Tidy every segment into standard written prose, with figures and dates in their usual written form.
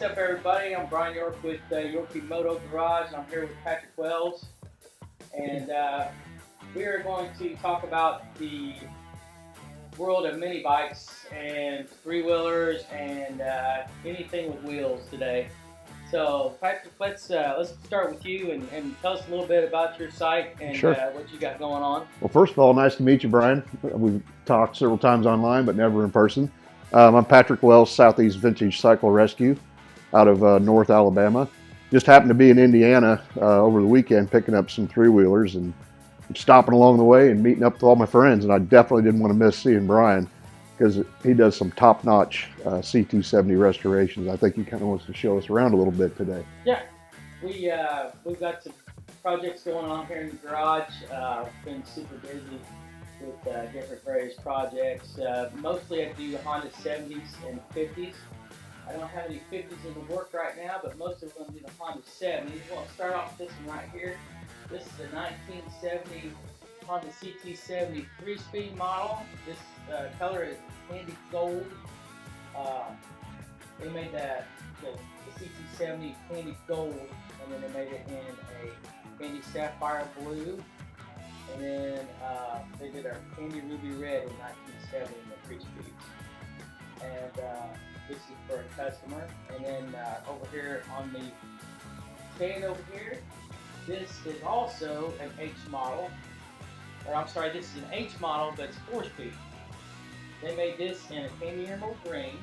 up, everybody? I'm Brian York with Yorkymoto Garage, and I'm here with Patrick Wells. And we are going to talk about the world of mini bikes and three-wheelers and anything with wheels today. So, Patrick, let's start with you and tell us a little bit about your site and Sure. what you got going on. Well, first of all, nice to meet you, Brian. We've talked several times online, but never in person. I'm Patrick Wells, Southeast Vintage Cycle Rescue out of North Alabama. Just happened to be in Indiana over the weekend picking up some three-wheelers and stopping along the way and meeting up with all my friends. And I definitely didn't want to miss seeing Brian because he does some top-notch CT70 restorations. I think he kind of wants to show us around a little bit today. Yeah, we've got some projects going on here in the garage. Been super busy with different various projects. Mostly I do Honda 70s and 50s. I don't have any 50s in the work right now, but most of them do the Honda 70s. We'll start off with this one right here. This is a 1970 Honda CT70 3-speed model. This color is candy gold. They made the CT70 candy gold, and then they made it in a candy sapphire blue. And then they did our candy ruby red in 1970 in the 3 speeds. And this is for a customer. And then over here on the stand over here, this is also an H model. Or I'm sorry, this is an H model, but it's 4-speed. They made this in a candy emerald green,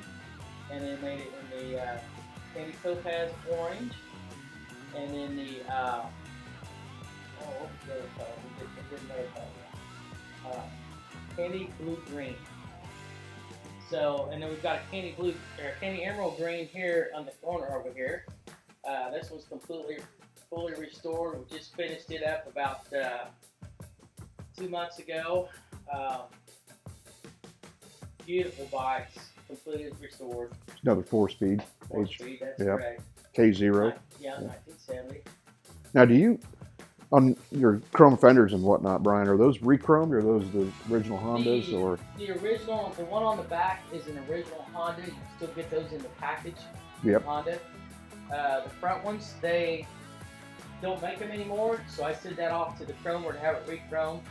and they made it in the candy topaz orange, and then the what was the other color? We did another color. Candy blue green. So, and then we've got a candy blue or candy emerald green here on the corner over here. This one's fully restored. We just finished it up about 2 months ago. Beautiful bikes, completely restored. Another 4-speed. 4-speed, that's yep. correct. K0. Yeah, 1970. Now, do you, on your chrome fenders and whatnot, Brian, are those re-chromed or are those the original Hondas? The original, the one on the back is an original Honda. You can still get those in the package. Yep. Honda. The front ones, they don't make them anymore, so I sent that off to the chromer to have it re-chromed.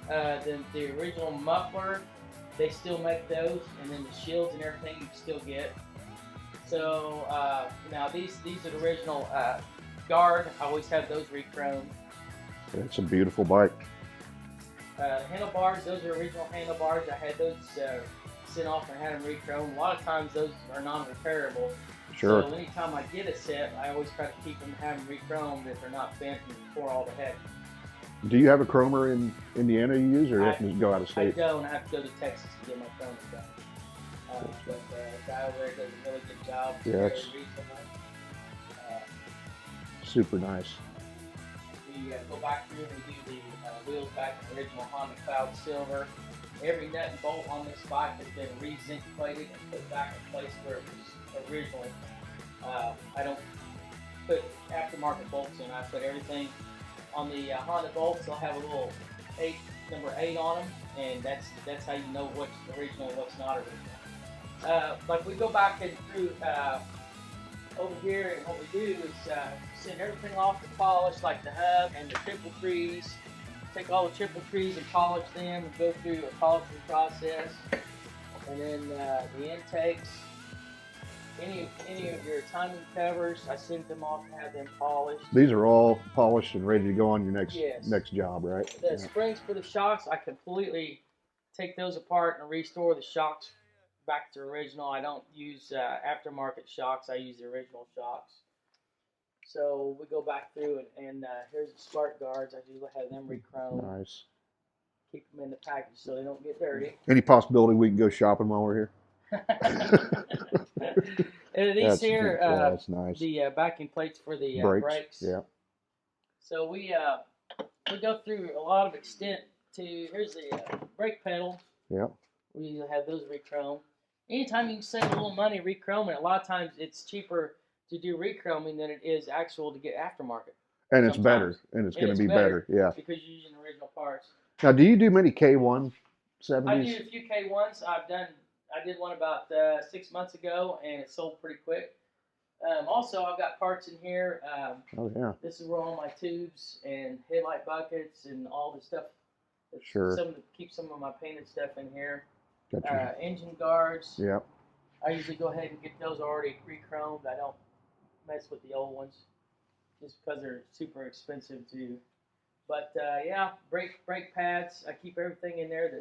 Then the original muffler, they still make those, and then the shields and everything you can still get. So now these are the original guard. I always have those re-chromed. It's a beautiful bike. Handlebars, those are original handlebars. I had those sent off and had them re-chromed. A lot of times those are non-repairable. Sure. So anytime I get a set, I always try to keep them, have them re-chromed if they're not bent and pour all the heck. Do you have a chromer in Indiana you use, or do you have to go out of state? I don't. I have to go to Texas to get my chromer done. But the guy over there does a really good job. It's very reasonable. Super nice. We go back through and do the wheels back in the original Honda Cloud Silver. Every nut and bolt on this bike has been re-zinc plated and put back in place where it was originally. I don't put aftermarket bolts in. I put everything on the Honda bolts. They'll have a little number 8 on them, and that's how you know what's original and what's not original. Like we go back and through over here, and what we do is send everything off to polish, like the hub and the triple trees. Take all the triple trees and polish them, and go through a polishing process. And then the intakes, any of your timing covers, I send them off and have them polished. These are all polished and ready to go on your Yes. next job, right? The springs for the shocks, I completely take those apart and restore the shocks back to original. I don't use aftermarket shocks. I use the original shocks. So we go back through and here's the spark guards. I do have them re-chromed. Nice. Keep them in the package so they don't get dirty. Any possibility we can go shopping while we're here? And these here, that's nice. the backing plates for the brakes. Yeah. So we go through a lot of extent to, here's the brake pedal. Yeah. We have those re-chromed. Anytime you can save a little money re-chroming, a lot of times it's cheaper to do re-chroming than it is actual to get aftermarket. And it's better, and it's going to be better, yeah. Because you're using original parts. Now, do you do many K1 70s? I do a few K1s. I did one about 6 months ago, and it sold pretty quick. Also, I've got parts in here. Oh yeah, This is where all my tubes and headlight buckets and all the stuff. sure. Keep some of my painted stuff in here. Gotcha. Engine guards. Yeah, I usually go ahead and get those already re-chromed. I don't mess with the old ones just because they're super expensive too. But yeah, brake pads. I keep everything in there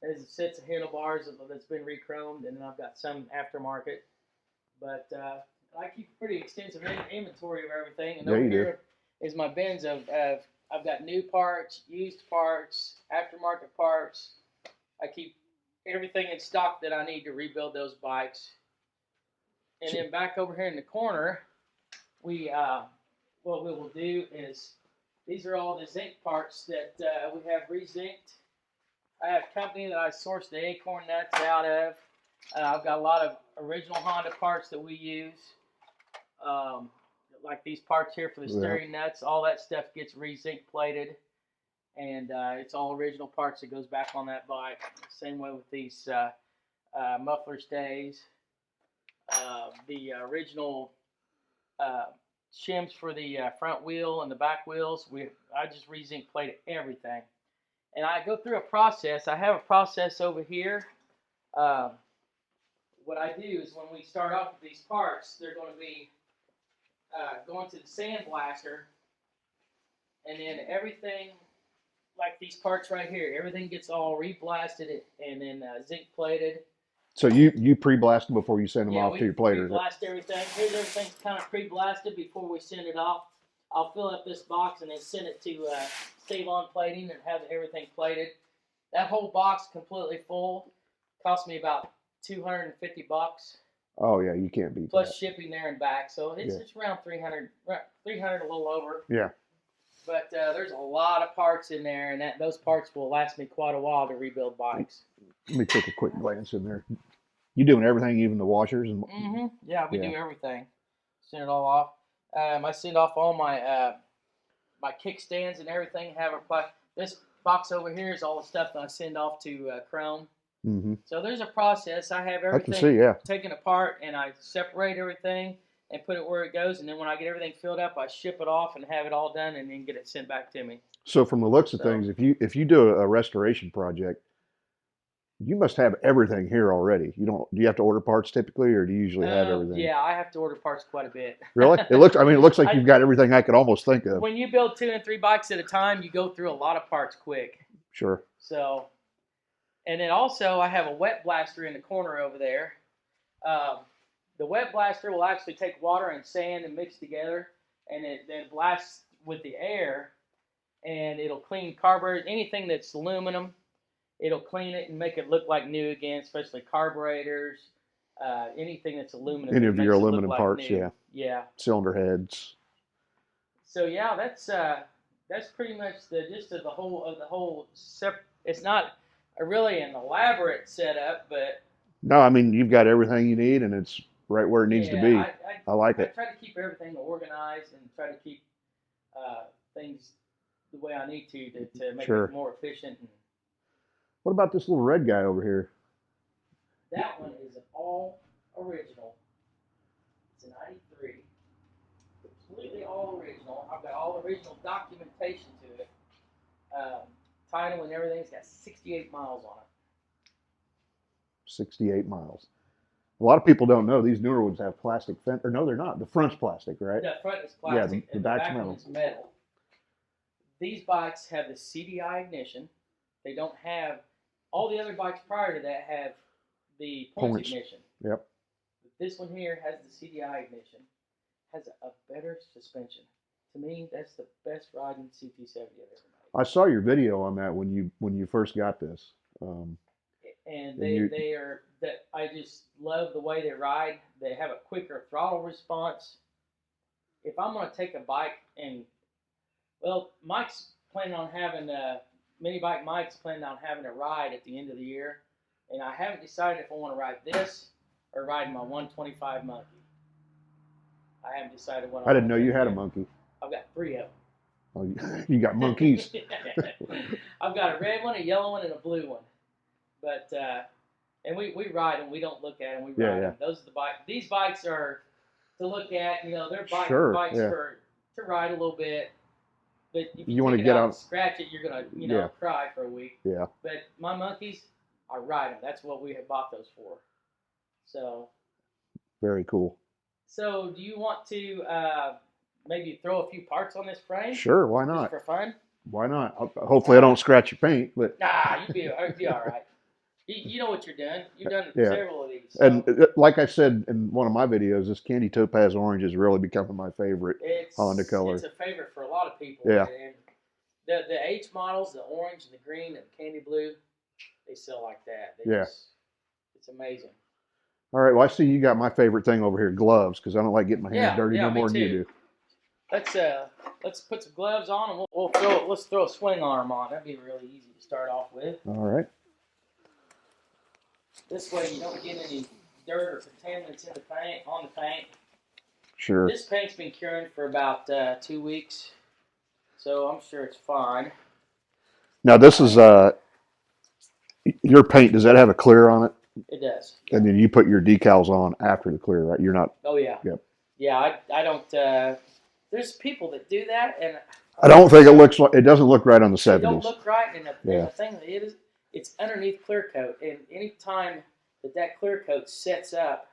there's sets of handlebars that's been re-chromed, and then I've got some aftermarket. But I keep a pretty extensive inventory of everything. And yeah, over you do. here is my bins of I've got new parts, used parts, aftermarket parts. I keep everything in stock that I need to rebuild those bikes. And then back over here in the corner, what we will do is these are all the zinc parts that we have re-zinced. I have a company that I source the acorn nuts out of. I've got a lot of original Honda parts that we use, like these parts here for the steering nuts. All that stuff gets re-zinc plated, and it's all original parts that goes back on that bike. Same way with these muffler stays. The original shims for the front wheel and the back wheels, I just re-zinc plated everything. And I go through a process. I have a process over here. What I do is when we start off with these parts, they're going to be going to the sandblaster, and then everything, like these parts right here, everything gets all re-blasted and then zinc plated. So you pre-blast them before you send them off to your plater. Pre-blast everything. Here's everything's kind of pre-blasted before we send it off. I'll fill up this box and then send it to Save On Plating and have everything plated. That whole box completely full cost me about $250. Oh yeah, you can't beat plus that. shipping there and back, so it's around 300, a little over. Yeah. But there's a lot of parts in there, and those parts will last me quite a while to rebuild bikes. Let me take a quick glance in there. You doing everything, even the washers? And Yeah, we do everything. Send it all off. I send off all my my kickstands and everything. This box over here is all the stuff that I send off to Chrome. Mm-hmm. So there's a process. I have everything taken apart, and I separate everything and put it where it goes. And then when I get everything filled up, I ship it off and have it all done, and then get it sent back to me. So from the looks of things, if you do a restoration project, you must have everything here already. Do you have to order parts typically, or do you usually have everything? Yeah, I have to order parts quite a bit. Really? It looks like you've got everything I could almost think of. When you build 2 and 3 bikes at a time, you go through a lot of parts quick. Sure. So, and then also I have a wet blaster in the corner over there. The wet blaster will actually take water and sand and mix together, and it then blasts with the air, and it'll clean carburetors, anything that's aluminum. It'll clean it and make it look like new again, especially carburetors, anything that's aluminum. Any of your aluminum parts, like yeah. Cylinder heads. So yeah, that's pretty much the gist of the whole. It's not really an elaborate setup, but no, I mean you've got everything you need, and it's right where it needs to be. I like it. I try to keep everything organized and try to keep things the way I need to make it more efficient. What about this little red guy over here? That one is an all original. It's an 93. Completely all original. I've got all original documentation to it. Title and everything's got 68 miles on it. 68 miles. A lot of people don't know these newer ones have plastic fender. No, they're not. The front's plastic, right? The front is plastic. Yeah, the back's metal. Is metal. These bikes have the CDI ignition. They don't have. All the other bikes prior to that have the points ignition. Yep. But this one here has the CDI ignition. Has a better suspension. To me, that's the best riding CT70 I've ever made. I saw your video on that when you first got this. And I just love the way they ride. They have a quicker throttle response. If I'm going to take a bike Mike's planning on having Mini Bike Mike's planning on having a ride at the end of the year, and I haven't decided if I want to ride this or ride my 125 Monkey. I haven't decided what. I didn't know you had a monkey. I've got 3 of them. Oh, you got monkeys. I've got a red one, a yellow one, and a blue one. But and we ride them. We don't look at them. We ride them. Those are the bikes. These bikes are, to look at. You know, they're buying Sure, bikes yeah. to ride a little bit. But if You you wanna take it get out out- and scratch it, you're gonna, you know, Yeah. cry for a week. Yeah. But my monkeys, I ride them. That's what we have bought those for. So, Very cool. so do you want to maybe throw a few parts on this frame? Sure, why Just not? for fun? Why not? Hopefully I don't scratch your paint, but Nah, you'd be all right. You know what you're doing. You've done Yeah. several of these. So and like I said in one of my videos, this candy topaz orange is really becoming my favorite Honda color. It's a favorite for a lot of people. Yeah. And the H models, the orange and the green and the candy blue, they sell like that. Yeah. It's amazing. All right, well I see you got my favorite thing over here, gloves, because I don't like getting my hands dirty no more than you do. Let's put some gloves on and let's throw a swing arm on. That'd be really easy to start off with. All right. This way you don't get any dirt or contaminants in the paint on the paint. Sure. This paint's been curing for about 2 weeks, so I'm sure it's fine. Now this is your paint. Does that have a clear on it? It does. And then you put your decals on after the clear, right? You're not. Oh yeah. Yep. Yeah, I don't. There's people that do that, and I don't think it looks like it doesn't look right on the they 70s. don't look right. And Yeah. the thing it is, it's underneath clear coat, and any time that clear coat sets up,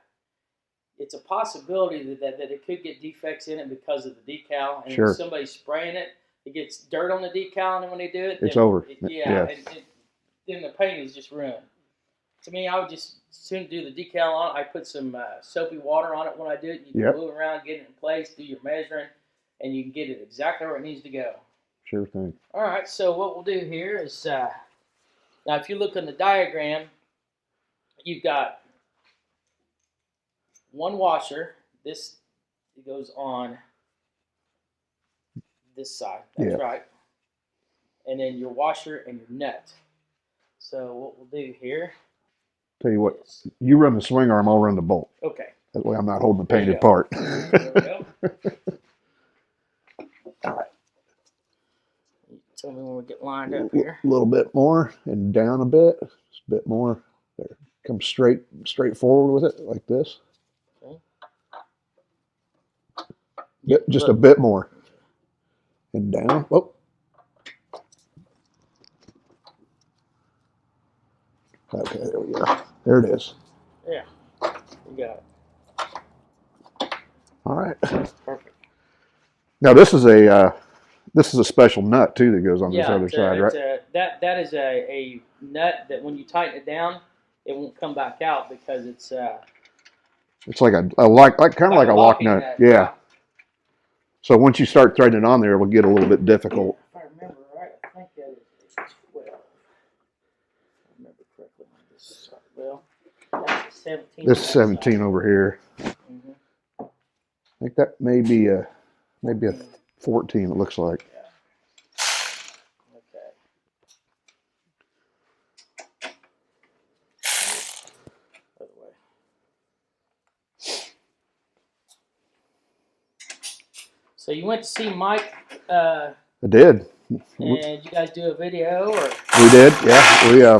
it's a possibility that it could get defects in it because of the decal. And Sure. if somebody's spraying it, it gets dirt on the decal, and then when they do it, It's then, over. Yeah, and then the paint is just ruined. To me, I would just soon do the decal on it. I put some soapy water on it when I do it. You can Yep. move around, get it in place, do your measuring, and you can get it exactly where it needs to go. Sure thing. All right, so what we'll do here is, now if you look on the diagram, you've got one washer. This it goes on this side. That's Yeah. right. And then your washer and your nut. So what we'll do here Tell you what, is, you run the swing arm, I'll run the bolt. okay. That way I'm not holding the There you painted go. part. There we go. All right. Tell me when we get lined up here. A little bit more and down a bit. Just a bit more. There. Come straight forward with it like this. Okay. Yep, just a bit more. And down. Oh. Okay, there we go. There it is. Yeah, you got it. All right. Perfect. Now this is a special nut too that goes on this other side, right? That is a nut that when you tighten it down, it won't come back out because it's It's like kind of like a lock locking nut. Yeah. So once you start threading it on there, it will get a little bit difficult. If I remember right, I think that is 12. If I remember correctly. Well, that's a 17. This is 17 over here. Mm-hmm. I think that may be a 14. It looks like. Yeah. Okay. Other way. So you went to see Mike, I did. and you guys do a video, or? We did. Yeah.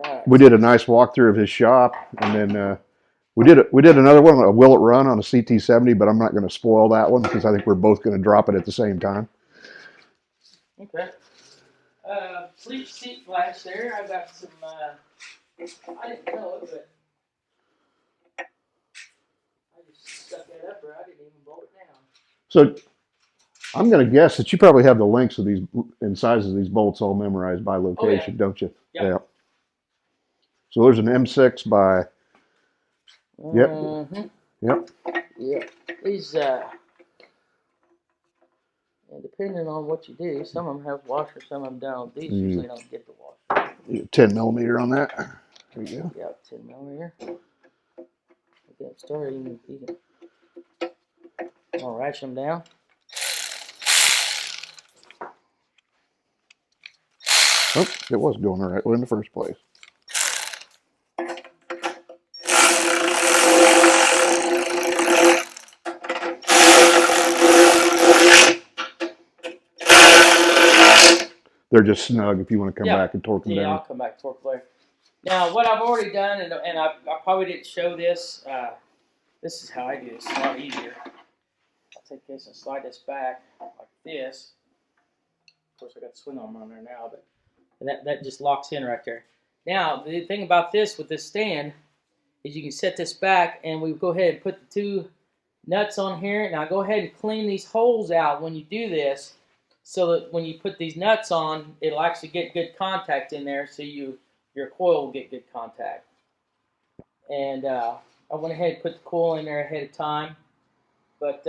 Right. We did a nice walkthrough of his shop, and then we did another one, a Will It Run on a CT70, but I'm not going to spoil that one because I think we're both going to drop it at the same time. Okay. Sleep seat flash there. I got some. I didn't know it, but I just stuck that up there. I didn't even bolt it down. So I'm going to guess that you probably have the lengths of these and sizes of these bolts all memorized by location, don't you? Yep. Yeah. So there's an M6 by. Yep. Mm-hmm. Yep. Yeah. These, depending on what you do, some of them have washers, some of them don't. These usually don't get the washer. 10 millimeter on that. There you go. Yeah, 10 millimeter. Get started. You can. I'll ratchet them down. Oh, it was going the right way in the first place. They're just snug if you want to come back and torque them Yeah, down. I'll come back torque later. Now, what I've already done, and I probably didn't show this. This is how I do it. It's a lot easier. I'll take this and slide this back like this. Of course, I got the swing arm on there now, but that just locks in right there. Now, the thing about this with this stand is you can set this back, and we go ahead and put the two nuts on here. Now, go ahead and clean these holes out when you do this, so that when you put these nuts on, it'll actually get good contact in there, so your coil will get good contact. And I went ahead and put the coil in there ahead of time. But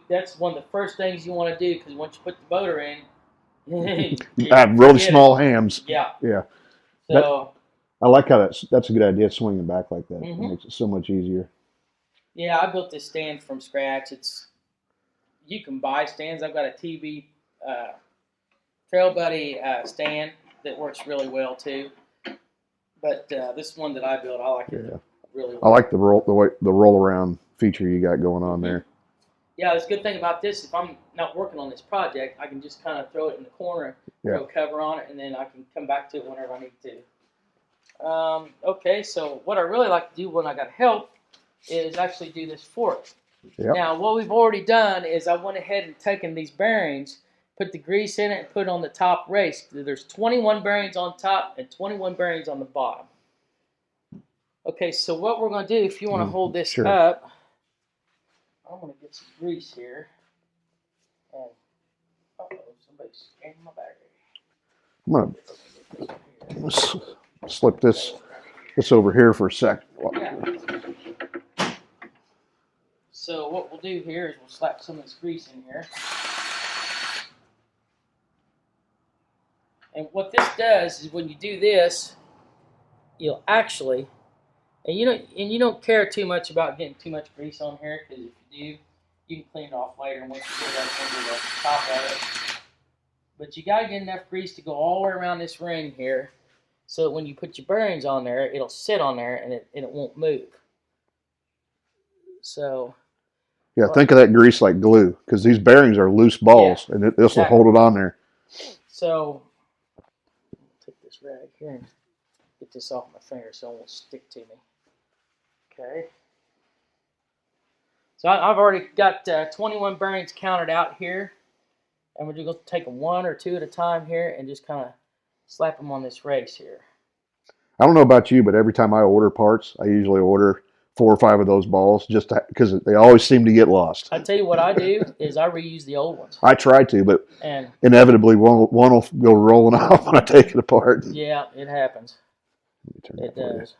that's one of the first things you want to do, because once you put the motor in, I have really small hands. Yeah. Yeah. So I like how that's a good idea, swinging back like that. It makes it so much easier. yeah, I built this stand from scratch. You can buy stands. I've got a TB Trail Buddy stand that works really well too. But this one that I built, I like it really well. I like the roll around feature you got going on there. Yeah, the good thing about this, if I'm not working on this project, I can just kind of throw it in the corner, throw a cover on it, and then I can come back to it whenever I need to. Okay, so what I really like to do when I got help is actually do this fork. Yep. Now, what we've already done is I went ahead and taken these bearings, put the grease in it, and put it on the top race. There's 21 bearings on top and 21 bearings on the bottom. Okay, so what we're going to do, if you want to hold this up, I'm going to get some grease here. And, uh-oh, somebody's scanning my battery. I'm going to slip this over here for a sec. Yeah. So what we'll do here is we'll slap some of this grease in here. And what this does is when you do this, you'll actually, and you don't care too much about getting too much grease on here, because if you do, you can clean it off later once you get that under the top of it. But you got to get enough grease to go all the way around this ring here, so that when you put your bearings on there, it'll sit on there and it won't move. So yeah, think of that grease like glue, because these bearings are loose balls, and this will hold it on there. So take this rag here and get this off my finger so it won't stick to me. Okay. So I've already got 21 bearings counted out here, and we're just going to take them one or two at a time here and just kind of slap them on this race here. I don't know about you, but every time I order parts, I usually order 4 or 5 of those balls, just because they always seem to get lost. I tell you what I do is I reuse the old ones. I try to, but inevitably one will go rolling off when I take it apart. Yeah, it happens. It does.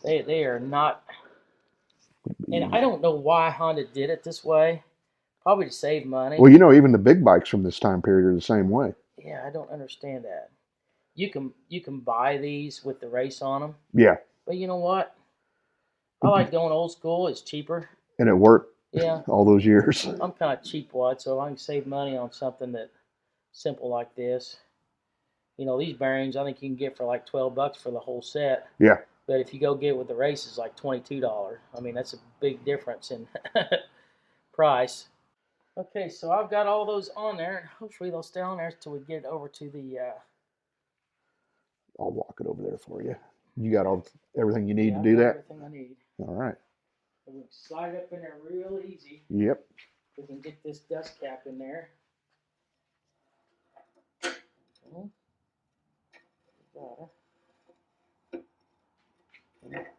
They are not, and I don't know why Honda did it this way. Probably to save money. Well, even the big bikes from this time period are the same way. Yeah, I don't understand that. You can buy these with the race on them. Yeah. But you know what? I like going old school. It's cheaper. And it worked. Yeah. All those years. I'm kind of cheap wad, so I can save money on something that simple like this. These bearings I think you can get for like $12 for the whole set. Yeah. But if you go get with the race, it's like $22. I mean, that's a big difference in price. Okay, so I've got all those on there, and hopefully they'll stay on there until we get it over to the... I'll walk it over there for you. You got everything you need to do that? Everything I need. All right. So we can slide it up in there real easy. Yep. We can get this dust cap in there.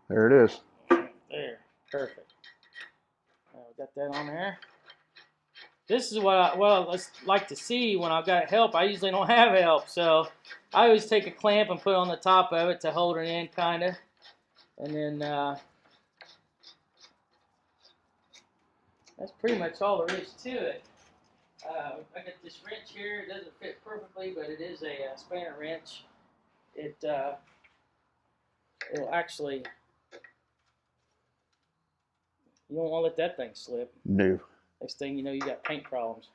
There it is. There, perfect. We got that on there. This is what I like to see when I've got help. I usually don't have help, so I always take a clamp and put it on the top of it to hold it in, kind of. And then that's pretty much all there is to it. I got this wrench here. It doesn't fit perfectly, but it is a spanner wrench. It'll actually, you don't want to let that thing slip. No. Next thing you know, you got paint problems.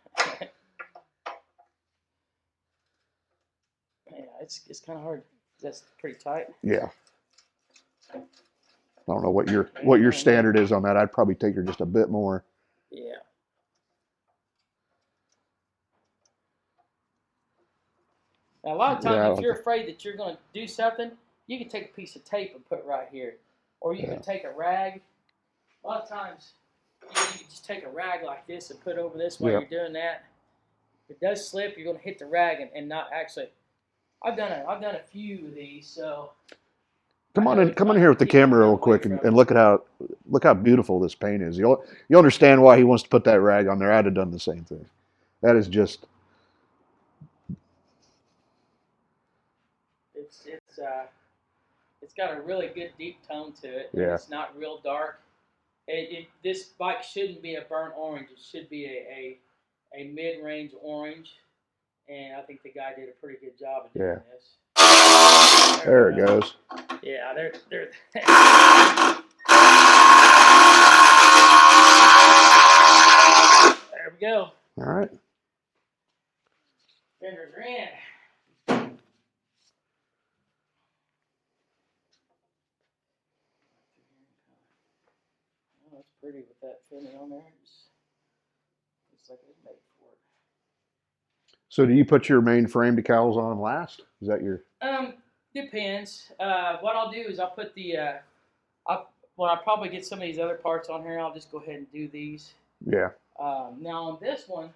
Yeah, it's kind of hard. That's pretty tight. Yeah. I don't know what your standard is on that. I'd probably take her just a bit more. Yeah. Now, a lot of times, if you're afraid that you're going to do something, you can take a piece of tape and put right here, or you can take a rag. A lot of times, you can just take a rag like this and put over this while you're doing that. If it does slip, you're going to hit the rag and not actually. I've done a few of these, so. Come on in here with the camera real quick and look how beautiful this paint is. You'll understand why he wants to put that rag on there. I'd have done the same thing. That is just. It's got a really good deep tone to it. Yeah. It's not real dark. This bike shouldn't be a burnt orange. It should be a mid-range orange, and I think the guy did a pretty good job of doing this. There it goes. Yeah, there we go. All right. Fenders are in. Oh, that's pretty with that fender on there. Looks like it's made for it. So do you put your main frame decals on last? Is that your? Depends. What I'll do is I'll put the when I probably get some of these other parts on here, I'll just go ahead and do these. Yeah. Now on this one,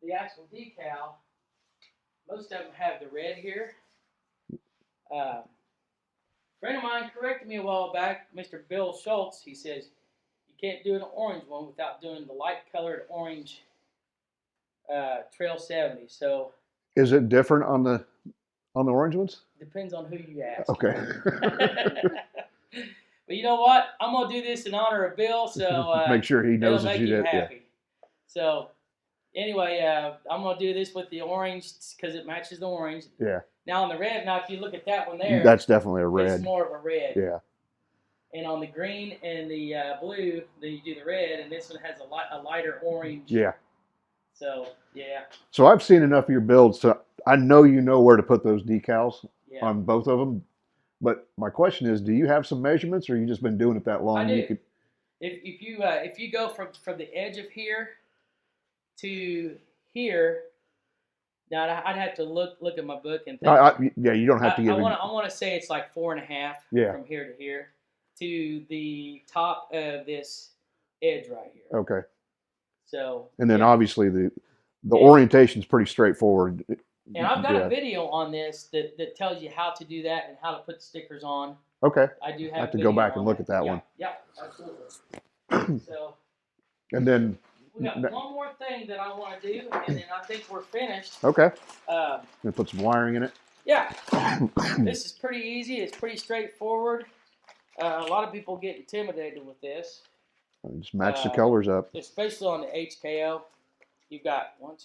the actual decal, most of them have the red here. A friend of mine corrected me a while back, Mr. Bill Schultz. He says you can't do an orange one without doing the light colored orange Trail 70. So. Is it different on the orange ones? Depends on who you ask. Okay. But you know what? I'm gonna do this in honor of Bill, so make sure he knows that you did. Happy. Yeah. So anyway, I'm gonna do this with the orange because it matches the orange. Yeah. Now on the red, if you look at that one there, that's definitely a red. It's more of a red. Yeah. And on the green and the blue, then you do the red, and this one has a lighter orange. Yeah. So yeah. So I've seen enough of your builds, so I know you know where to put those decals on both of them. But my question is, do you have some measurements, or you just been doing it that long? I do. You could... If you go from the edge of here to here, now I'd have to look at my book and think. Yeah, you don't have to give. I want to say it's like 4.5 from here to here to the top of this edge right here. Okay. So. And then obviously the orientation is pretty straightforward. And I've got a video on this that tells you how to do that and how to put stickers on. Okay. I do I have to go back and look at that one. Yeah, absolutely. So. And then. We got one more thing that I want to do, and then I think we're finished. Okay. Gonna put some wiring in it. Yeah. This is pretty easy. It's pretty straightforward. A lot of people get intimidated with this. Just match the colors up. Especially on the HKO. You've got 4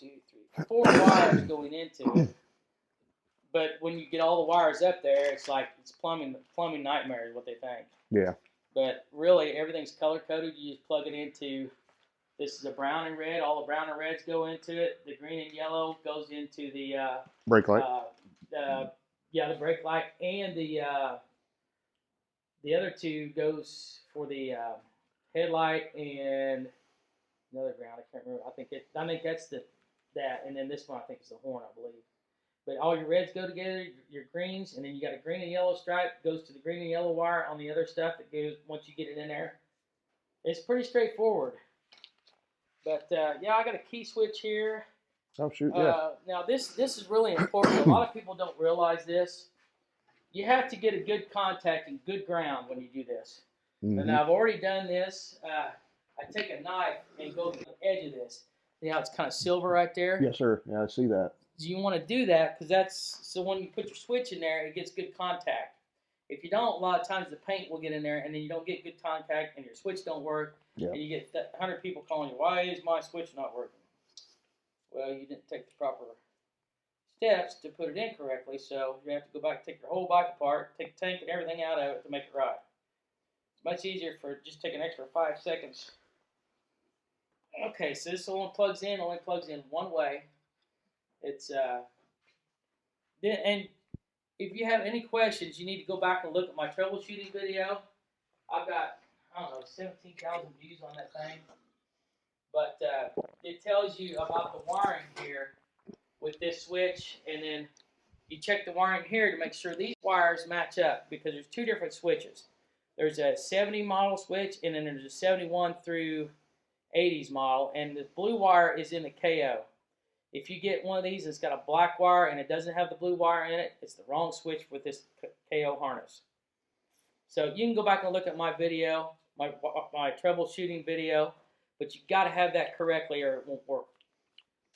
wires going into it. But when you get all the wires up there, it's like it's plumbing nightmare is what they think. Yeah. But really, everything's color coded. You just plug it into. This is a brown and red. All the brown and reds go into it. The green and yellow goes into the brake light. The brake light, and the other two goes for the headlight and another ground. I can't remember. I think that's that, and then this one I think is the horn, I believe. But all your reds go together, your greens, and then you got a green and yellow stripe goes to the green and yellow wire on the other stuff that goes once you get it in there. It's pretty straightforward. But I got a key switch here. Oh shoot! Yeah. Now this is really important. A lot of people don't realize this. You have to get a good contact and good ground when you do this. Mm-hmm. And I've already done this. I take a knife and go to the edge of this. See how it's kind of silver right there? Yes, sir. Yeah, I see that. You want to do that because so when you put your switch in there, it gets good contact. If you don't, a lot of times the paint will get in there, and then you don't get good contact, and your switch don't work. Yeah. And you get 100 people calling you, why is my switch not working? Well, you didn't take the proper steps to put it in correctly, so you have to go back, take your whole bike apart, take the tank and everything out of it to make it right. It's much easier for just take an extra 5 seconds. Okay, so this only plugs in one way. It's and if you have any questions, you need to go back and look at my troubleshooting video. I've got 17,000 views on that thing. But it tells you about the wiring here with this switch, and then you check the wiring here to make sure these wires match up, because there's two different switches. There's a 70 model switch, and then there's a 71 through 80s model, and the blue wire is in the KO. If you get one of these that's got a black wire and it doesn't have the blue wire in it, it's the wrong switch with this KO harness. So you can go back and look at my video, my troubleshooting video, but you got to have that correctly or it won't work.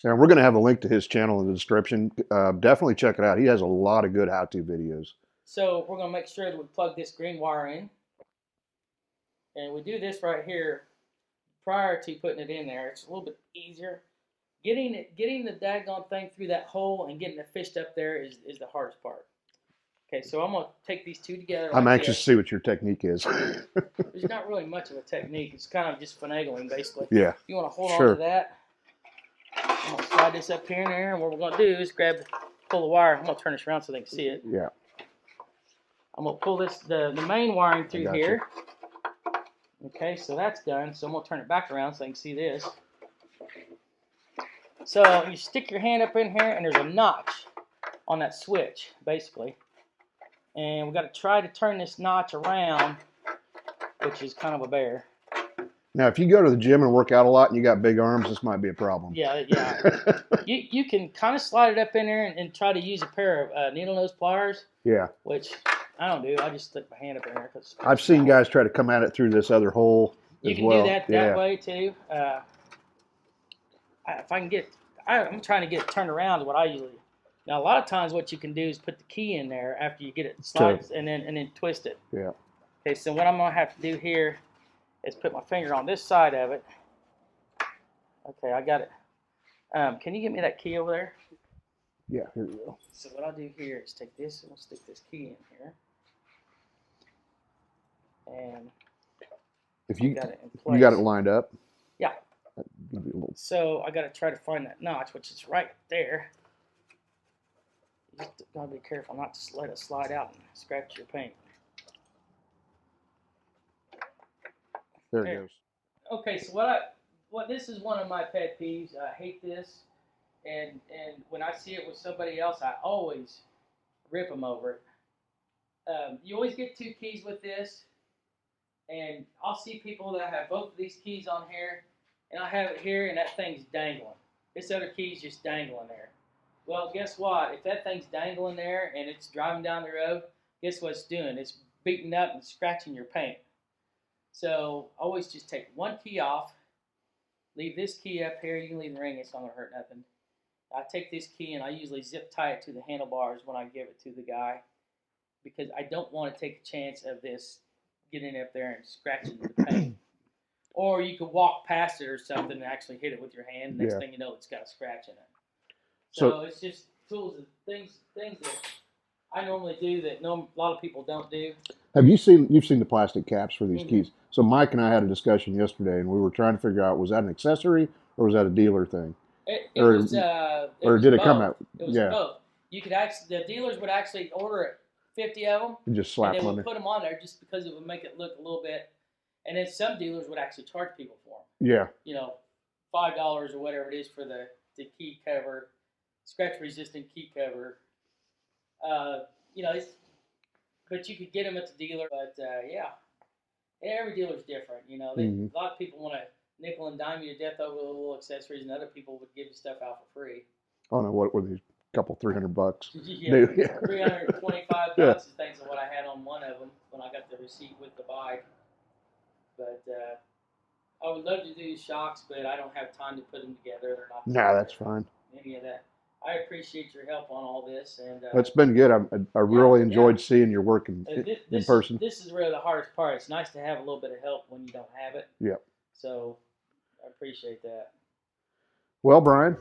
And we're going to have a link to his channel in the description. Definitely check it out. He has a lot of good how-to videos. So we're going to make sure that we plug this green wire in. And we do this right here prior to putting it in there. It's a little bit easier. Getting the daggone thing through that hole and getting it fished up there is the hardest part. Okay, so I'm going to take these two together. I'm anxious to see what your technique is. There's not really much of a technique. It's kind of just finagling, basically. Yeah. You want to hold on to that. I'm going to slide this up here and there, and what we're going to do is pull the wire. I'm going to turn this around so they can see it. Yeah. I'm going to pull the main wiring through here. Okay, so that's done. So I'm going to turn it back around so they can see this. So you stick your hand up in here, and there's a notch on that switch, basically. And we've got to try to turn this notch around, which is kind of a bear. Now, if you go to the gym and work out a lot and you got big arms, this might be a problem. Yeah. you can kind of slide it up in there and try to use a pair of needle nose pliers. Yeah. Which I don't do. I just stick my hand up in there. I've seen guys try to come at it through this other hole as well. You can do that way, too. If I can get, I'm trying to get it turned around to what I usually do. Now, a lot of times what you can do is put the key in there after you get it slides and then twist it. Yeah. Okay, so what I'm going to have to do here is put my finger on this side of it. Okay, I got it. Can you get me that key over there? Yeah, here we go. So what I'll do here is take this and we'll stick this key in here. And if you got it lined up. Yeah. So I got to try to find that notch, which is right there. You just gotta be careful not to let it slide out and scratch your paint. There it goes. Okay, so what this is one of my pet peeves. I hate this, and when I see it with somebody else, I always rip them over it. You always get two keys with this, and I'll see people that have both of these keys on here, and I have it here, and that thing's dangling. This other key's just dangling there. Well, guess what? If that thing's dangling there and it's driving down the road, guess what it's doing? It's beating up and scratching your paint. So always just take one key off, leave this key up here. You can leave the ring, it's not going to hurt nothing. I take this key and I usually zip tie it to the handlebars when I give it to the guy, because I don't want to take a chance of this getting up there and scratching the paint. Or you could walk past it or something and actually hit it with your hand. Next thing you know, it's got a scratch in it. So it's just tools and things that I normally do that a lot of people don't do. You've seen the plastic caps for these keys. So Mike and I had a discussion yesterday, and we were trying to figure out, was that an accessory or was that a dealer thing? It was both. Come out? It was both. You could the dealers would actually order 50 of them, and just slap them on there. Put them on there just because it would make it look a little bit. And then some dealers would actually charge people for them. Yeah. You know, $5 or whatever it is for the key cover, scratch-resistant key cover. You know, but you could get them at the dealer. But every dealer's different. You know, a lot of people want to nickel and dime you to death over the little accessories, and other people would give you stuff out for free. Oh no, what were these? Couple $300. Yeah, $325 is thanks to what I had on one of them when I got the receipt with the bike. But I would love to do shocks, but I don't have time to put them together. They're not. No, that's fine. Any of that. I appreciate your help on all this, and it's been good. I really enjoyed seeing your work in person. This is really the hardest part. It's nice to have a little bit of help when you don't have it. Yeah. So I appreciate that. Well, Brian,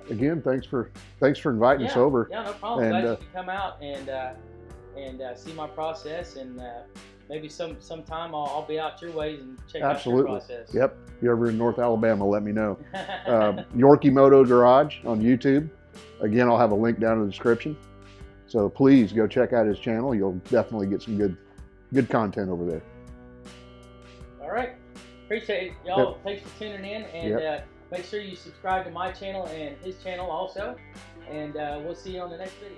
again, thanks for inviting us over. Yeah, no problem. Glad you could come out and see my process, and maybe sometime I'll be out your ways and check out your process. Yep. If you're ever in North Alabama, let me know. Yorkymoto Garage on YouTube. Again, I'll have a link down in the description. So please go check out his channel. You'll definitely get some good content over there. All right. Appreciate it, y'all. Thanks for tuning in, and Make sure you subscribe to my channel and his channel also, and we'll see you on the next video.